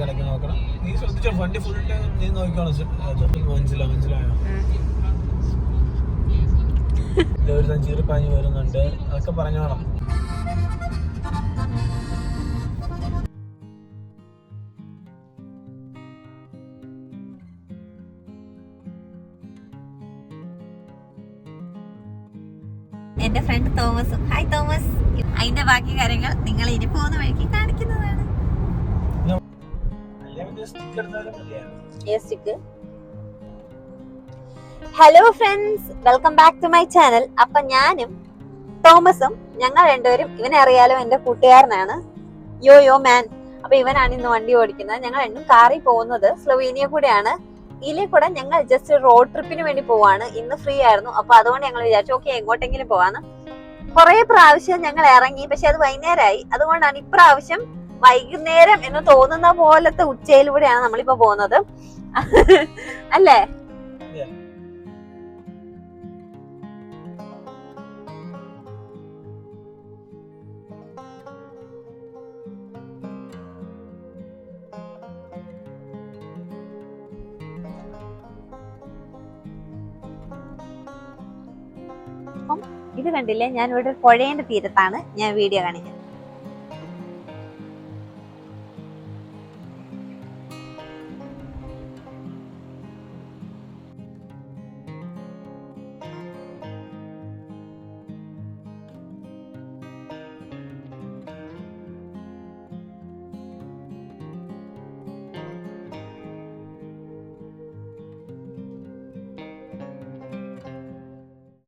നോക്കണം. നീ ശ്രദ്ധിച്ചോ, വണ്ടി ഫുൾ ടൈം നീ നോക്കിക്കോണം. മനസ്സിലായോ? ഒരു ചീറിപ്പാഞ്ഞ് വരുന്നുണ്ട്, അതൊക്കെ പറഞ്ഞോണം. എന്റെ ഫ്രണ്ട് തോമസും. Hi Thomas. അതിന്റെ ബാക്കി കാര്യങ്ങൾ നിങ്ങൾ ഇനി പോകുന്ന വഴിക്ക് കാണിക്കുന്നതാണ്. Hello friends, welcome back to my channel. അപ്പൊ ഞാനും തോമസും ഞങ്ങൾ രണ്ടുപേരും, ഇവനെ അറിയാലോ, എന്റെ കൂട്ടുകാരനാണ്, യോ മാൻ. അപ്പൊ ഇവനാണ് ഇന്ന് വണ്ടി ഓടിക്കുന്നത്. ഞങ്ങൾ രണ്ടും കാറിൽ പോകുന്നത് സ്ലൊവേനിയ കൂടെയാണ്. ഇതിലെ കൂടെ ഞങ്ങൾ ജസ്റ്റ് റോഡ് ട്രിപ്പിന് വേണ്ടി പോവാണ്. ഇന്ന് ഫ്രീ ആയിരുന്നു, അപ്പൊ അതുകൊണ്ട് ഞങ്ങൾ വിചാരിച്ചു ഓക്കെ എങ്ങോട്ടെങ്കിലും പോവാന്ന്. കുറെ പ്രാവശ്യം ഞങ്ങൾ ഇറങ്ങി, പക്ഷെ അത് വൈകുന്നേരമായി. അതുകൊണ്ടാണ് ഇപ്രാവശ്യം വൈകുന്നേരം എന്ന് തോന്നുന്ന പോലത്തെ ഉച്ചയിലൂടെയാണ് നമ്മളിപ്പോ പോകുന്നത്, അല്ലേ? ഇത് കണ്ടില്ലേ, ഞാൻ ഇവിടെ പുഴേന്റെ തീരത്താണ് ഞാൻ വീഡിയോ കാണിക്കുന്നത്.